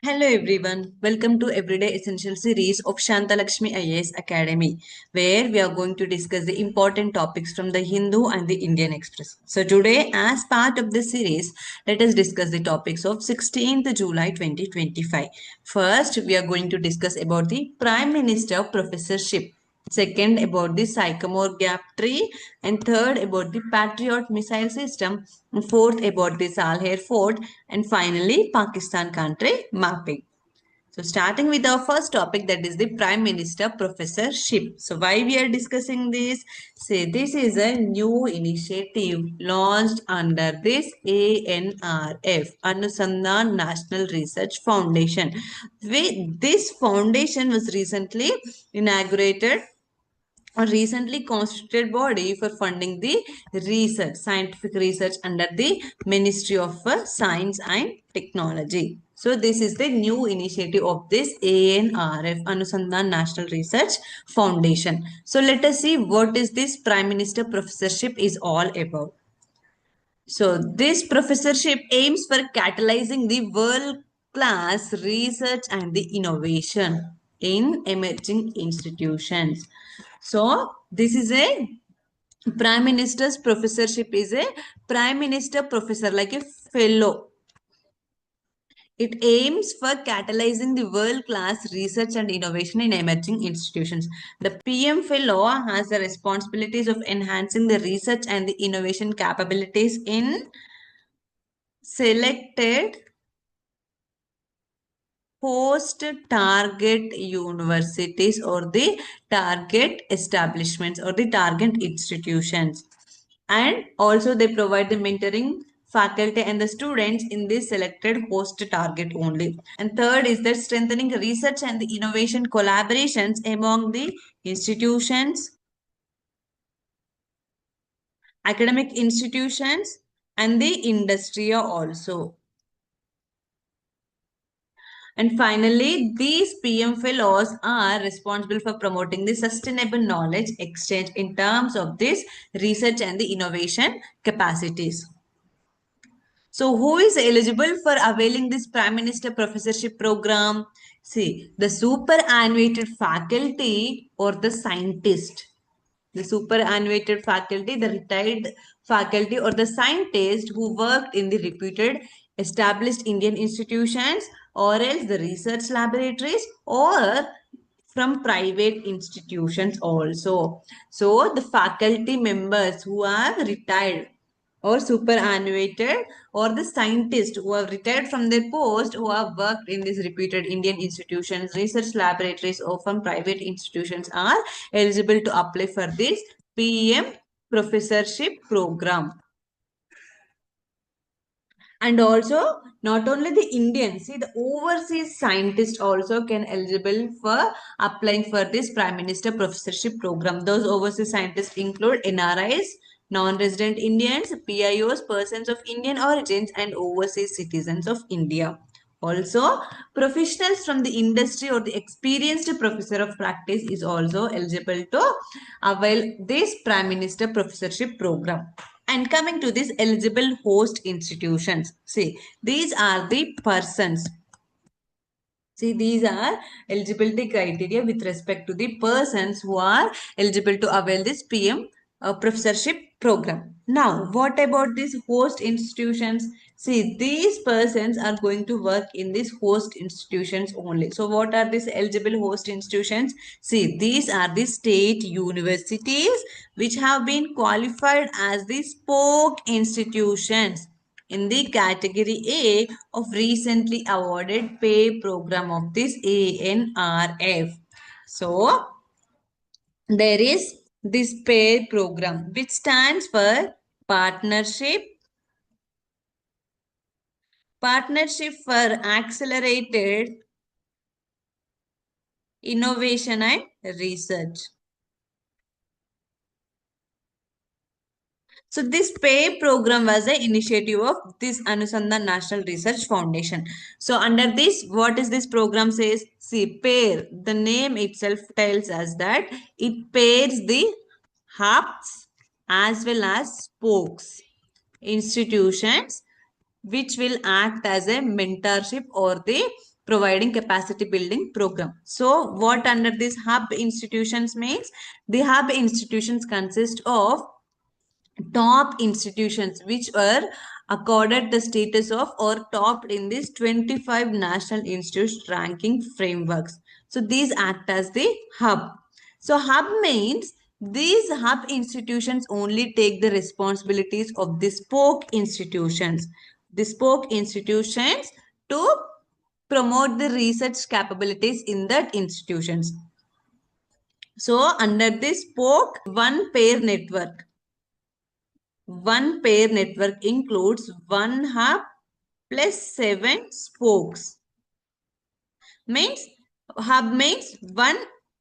Hello everyone, welcome to Everyday Essential series of Shantha Lakshmi IAS Academy, where we are going to discuss the important topics from the Hindu and the Indian Express. So today, as part of this series, let us discuss the topics of 16th July 2025. First, we are going to discuss about the Prime Minister Professorship. Second, about the sycamore gap tree. And third, about the Patriot missile system. And fourth, about the Salher fort. And finally, Pakistan country mapping. So starting with our first topic, that is the Prime Minister Professorship. So why we are discussing this? Say this is a new initiative launched under this ANRF, Anusandhan National Research Foundation. This foundation was recently inaugurated a recently constituted body for funding the research, scientific research under the Ministry of Science and Technology. So this is the new initiative of this ANRF, Anusandhan National Research Foundation. So let us see what is this Prime Minister Professorship is all about. So this professorship aims for catalyzing the world-class research and the innovation in emerging institutions. So this is a Prime Minister's professorship is a Prime Minister professor like a fellow. It aims for catalyzing the world-class research and innovation in emerging institutions. The PM Fellow has the responsibilities of enhancing the research and the innovation capabilities in selected host target universities or the target establishments or the target institutions, and also they provide the mentoring faculty and the students in this selected host target only. And third is that strengthening research and the innovation collaborations among the institutions, academic institutions, and the industry also. And finally, these PM fellows are responsible for promoting the sustainable knowledge exchange in terms of this research and the innovation capacities. So, who is eligible for availing this Prime Minister Professorship Program? See, the superannuated faculty or the scientist. The superannuated faculty, the retired faculty, or the scientist who worked in the reputed established Indian institutions or else the research laboratories or from private institutions also. So the faculty members who are retired or superannuated or the scientists who have retired from their post who have worked in these reputed Indian institutions, research laboratories or from private institutions are eligible to apply for this PM professorship program. And also not only the Indian, see the overseas scientists also can eligible for applying for this Prime Minister Professorship Program. Those overseas scientists include NRIs, non-resident Indians, PIOs, persons of Indian origins and overseas citizens of India. Also, professionals from the industry or the experienced professor of practice is also eligible to avail this Prime Minister Professorship Program. And coming to this eligible host institutions, see, these are the persons. See, these are eligibility criteria with respect to the persons who are eligible to avail this PM professorship program. Now, what about these host institutions? See, these persons are going to work in these host institutions only. So, what are these eligible host institutions? See, these are the state universities which have been qualified as the spoke institutions in the category A of recently awarded pay program of this ANRF. So, there is this pay program which stands for Partnership for Accelerated Innovation and Research. So this pay program was an initiative of this Anusandhan National Research Foundation. So under this, what is this program says? See, pair. The name itself tells us that it pairs the hubs as well as spokes institutions which will act as a mentorship or the providing capacity building program. So what under this hub institutions means? The hub institutions consist of top institutions which were accorded the status of or topped in this 25 national institutes ranking frameworks. So these act as the hub. So hub means these hub institutions only take the responsibilities of the spoke institutions. The spoke institutions to promote the research capabilities in that institutions. So under this spoke one pair network. One pair network includes one hub plus 7 spokes. Means hub means one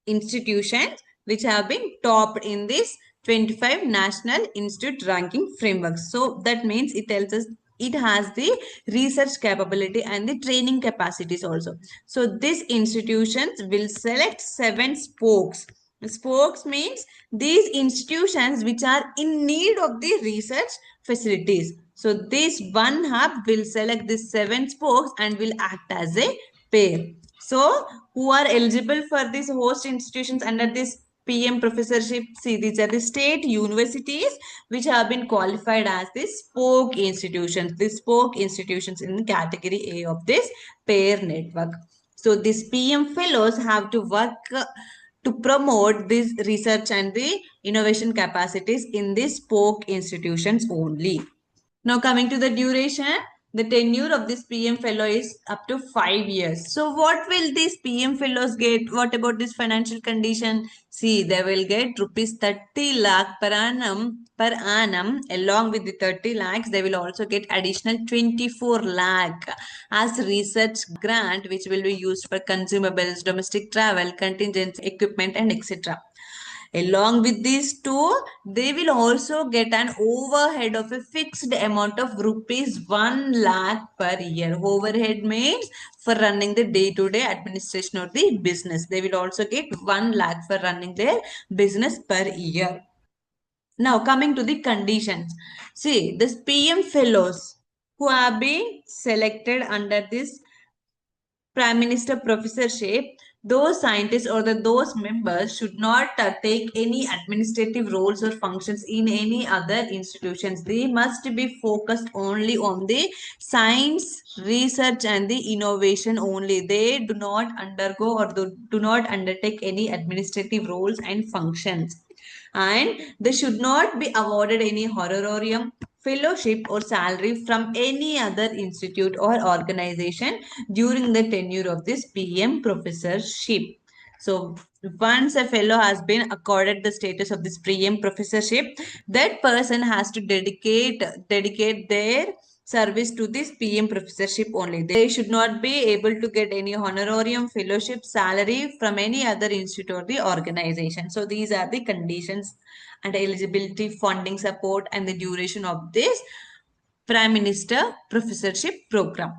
institution which have been topped in this 25 national institute ranking frameworks. So that means it tells us it has the research capability and the training capacities also. So these institutions will select 7 spokes. Spokes means these institutions which are in need of the research facilities. So this one hub will select these 7 spokes and will act as a pair. So who are eligible for these host institutions under this PM professorship? See, these are the state universities which have been qualified as the spoke institutions. The spoke institutions in category A of this pair network. So these PM fellows have to work to promote this research and the innovation capacities in these spoke institutions only. Now coming to the duration, the tenure of this PM fellow is up to 5 years. So what will these PM fellows get? What about this financial condition? See, they will get rupees 30 lakh per annum along with the 30 lakhs. They will also get additional 24 lakh as research grant which will be used for consumables, domestic travel, contingents, equipment and etc. Along with these two, they will also get an overhead of a fixed amount of rupees 1 lakh per year. Overhead means for running the day-to-day administration of the business. They will also get 1 lakh for running their business per year. Now coming to the conditions. See, this PM fellows who have been selected under this Prime Minister professorship, those scientists or those members should not take any administrative roles or functions in any other institutions. They must be focused only on the science, research and the innovation only. They do not undergo or do not undertake any administrative roles and functions. And they should not be awarded any honorarium, fellowship or salary from any other institute or organization during the tenure of this PM professorship. So once a fellow has been accorded the status of this PM professorship, that person has to dedicate their service to this PM professorship only. They should not be able to get any honorarium, fellowship, salary from any other institute or the organization. So these are the conditions and eligibility, funding support and the duration of this Prime Minister professorship program.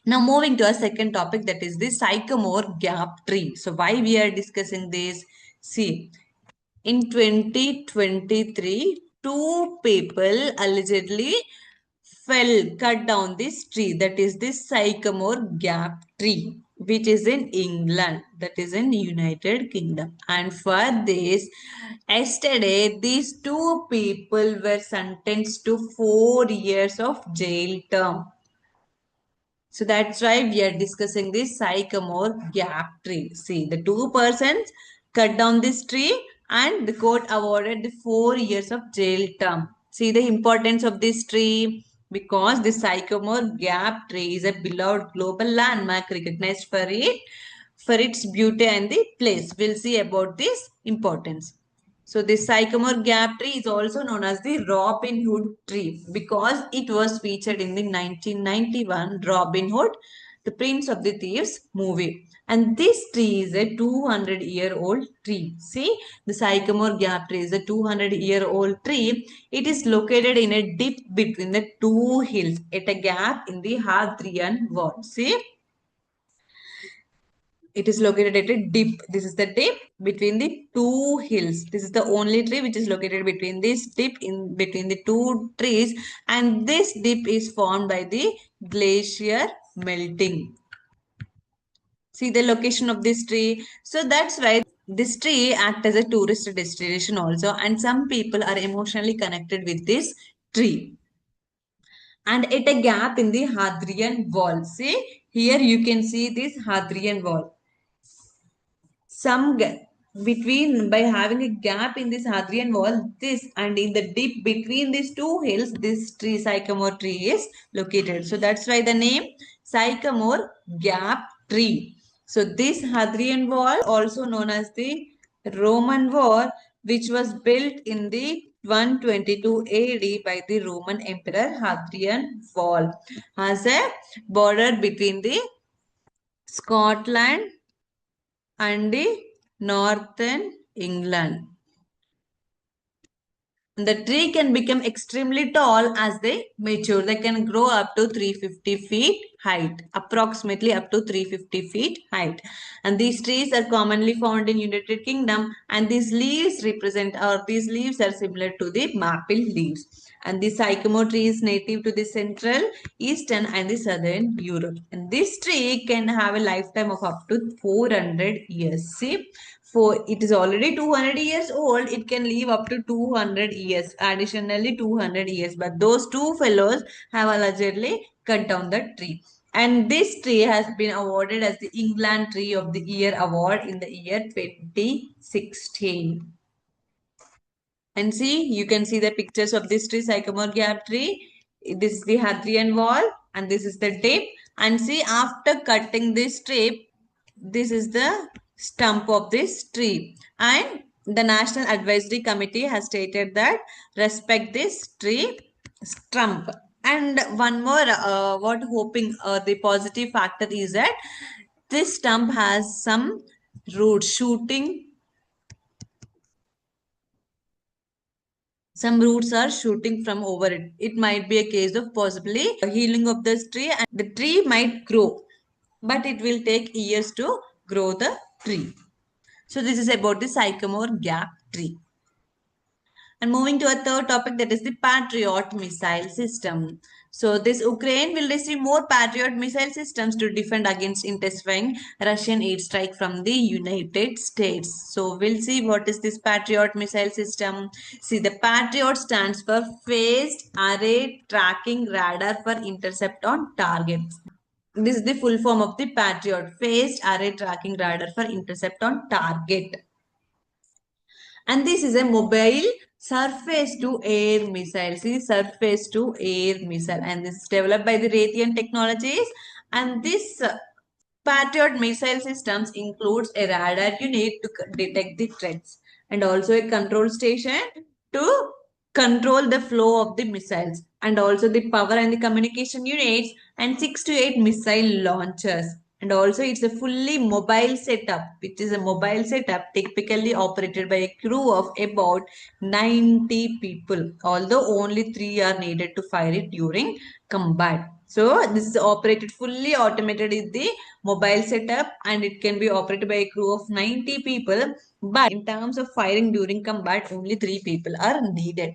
Now moving to a second topic, that is the sycamore gap tree. So why we are discussing this? See, in 2023, 2 people allegedly cut down this tree, that is this sycamore gap tree, which is in England, that is in United Kingdom. And for this, yesterday these 2 people were sentenced to 4 years of jail term. So that's why we are discussing this sycamore gap tree. See, the 2 persons cut down this tree and the court awarded the 4 years of jail term. See the importance of this tree, because the sycamore gap tree is a beloved global landmark recognized for its beauty and the place. We'll see about this importance. So the sycamore gap tree is also known as the Robin Hood tree because it was featured in the 1991 Robin Hood, the Prince of the Thieves movie. And this tree is a 200-year-old tree. See, the sycamore gap tree is a 200-year-old tree. It is located in a dip between the 2 hills at a gap in the Hadrian wall. See, it is located at a dip. This is the dip between the 2 hills. This is the only tree which is located between this dip in between the 2 trees, and this dip is formed by the glacier melting. See the location of this tree. So that's why this tree acts as a tourist destination also, and some people are emotionally connected with this tree. And at a gap in the Hadrian wall. See, here you can see this Hadrian wall. Between by having a gap in this Hadrian wall, this and in the dip between these two hills, this tree, sycamore tree, is located. So that's why the name sycamore gap tree. So this Hadrian wall, also known as the Roman wall, which was built in the 122 AD by the Roman Emperor Hadrian wall, has a border between the Scotland and the northern England. The tree can become extremely tall as they mature. They can grow up to 350 feet height, approximately up to 350 feet height. And these trees are commonly found in United Kingdom, and these leaves these leaves are similar to the maple leaves. And the sycamore tree is native to the central, eastern and the southern Europe. And this tree can have a lifetime of up to 400 years. See, for it is already 200 years old, it can live up to 200 years, additionally 200 years, but those two fellows have allegedly cut down the tree. And this tree has been awarded as the England Tree of the Year award in the year 2016. And see, you can see the pictures of this tree, sycamore gap tree. This is the Hadrian wall and this is the dip. And see, after cutting this tree, this is the stump of this tree. And the National Advisory Committee has stated that respect this tree stump. And one more, what hoping the positive factor is that this stump has some roots shooting. Some roots are shooting from over it. It might be a case of possibly healing of this tree, and the tree might grow, but it will take years to grow the tree. So this is about the sycamore gap tree. And moving to a third topic, that is the Patriot missile system. So this Ukraine will receive more Patriot missile systems to defend against intensifying Russian aid strike from the United States. So we'll see what is this Patriot missile system. See, the Patriot stands for Phased Array Tracking Radar for Intercept on Targets. This is the full form of the Patriot, Phased Array Tracking Radar for Intercept on Target. And this is a mobile surface to air missile. See, surface to air missile. And this is developed by the Raytheon Technologies. And this Patriot missile systems includes a radar unit to detect the threats and also a control station to control the flow of the missiles, and also the power and the communication units, and 6 to 8 missile launchers. And also it's a fully mobile setup, which is a mobile setup typically operated by a crew of about 90 people, although only 3 are needed to fire it during combat. So this is operated fully automated in the mobile setup, and it can be operated by a crew of 90 people. But in terms of firing during combat, only 3 people are needed.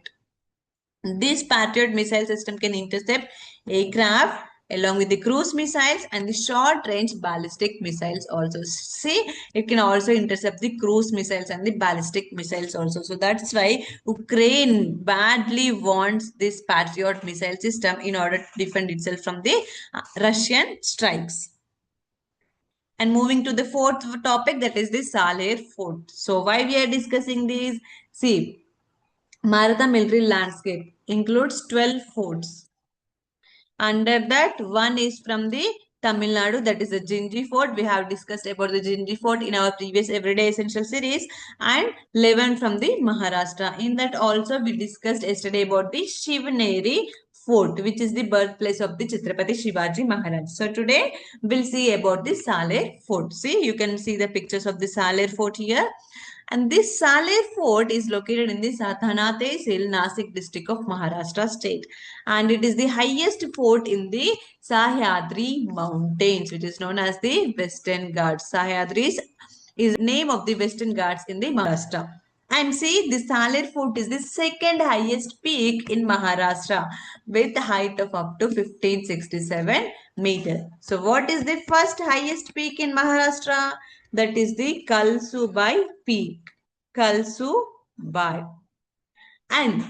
This Patriot missile system can intercept aircraft along with the cruise missiles and the short range ballistic missiles also. See, it can also intercept the cruise missiles and the ballistic missiles also. So that's why Ukraine badly wants this Patriot missile system in order to defend itself from the Russian strikes. And moving to the fourth topic, that is the Saler Fort. So why we are discussing these? See, Maratha military landscape includes 12 forts. Under that, one is from the Tamil Nadu, that is the Jinji Fort. We have discussed about the Jinji Fort in our previous Everyday Essential series, and 11 from the Maharashtra. In that also we discussed yesterday about the Shivneri Fort, which is the birthplace of the Chhatrapati Shivaji Maharaj. So today we'll see about the Saler Fort. See, you can see the pictures of the Saler Fort here. And this Saler Fort is located in the Sathana Tehsil, Nasik district of Maharashtra state. And it is the highest fort in the Sahyadri mountains, which is known as the Western Ghats. Sahyadri is name of the Western Ghats in the Maharashtra. And see, the Saler Fort is the second highest peak in Maharashtra with a height of up to 1567 meters. So what is the first highest peak in Maharashtra? That is the Kalsubai peak. Kalsubai. And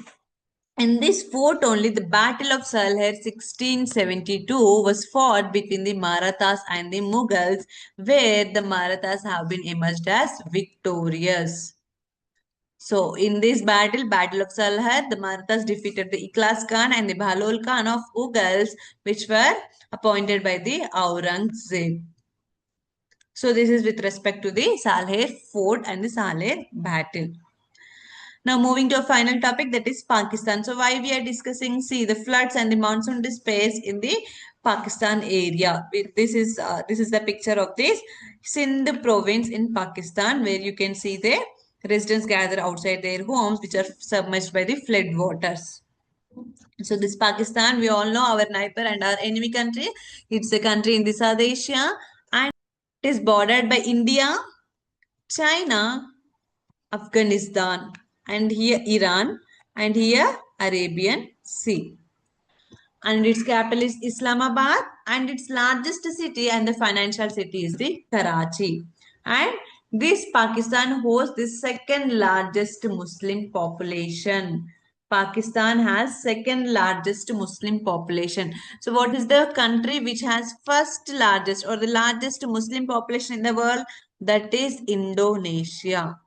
in this fort only, the Battle of Salher 1672 was fought between the Marathas and the Mughals, where the Marathas have been emerged as victorious. So, in this battle, Battle of Salher, the Marathas defeated the Ikhlas Khan and the Bahlol Khan of Mughals, which were appointed by the Aurangzeb. So, this is with respect to the Salher fort and the Salher battle. Now moving to a final topic, that is Pakistan. So why we are discussing, see, the floods and the monsoon displays in the Pakistan area. This is the picture of this Sindh province in Pakistan, where you can see the residents gather outside their homes which are submerged by the flood waters. So this Pakistan, we all know, our neighbor and our enemy country. It's a country in the South Asia and it is bordered by India, China, Afghanistan, and here Iran, and here Arabian Sea. And its capital is Islamabad, and its largest city and the financial city is the Karachi. And this Pakistan hosts the second largest Muslim population. Pakistan has second largest Muslim population. So what is the country which has first largest or the largest Muslim population in the world? That is Indonesia.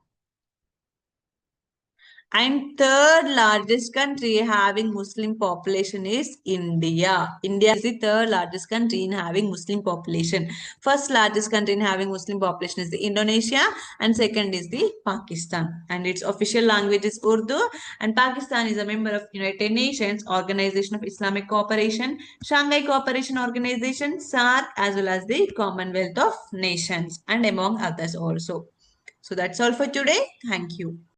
And third largest country having Muslim population is India. India is the third largest country in having Muslim population. First largest country in having Muslim population is the Indonesia and second is the Pakistan. And its official language is Urdu, and Pakistan is a member of United Nations, Organization of Islamic Cooperation, Shanghai Cooperation Organization, SAARC, as well as the Commonwealth of Nations, and among others also. So that's all for today. Thank you.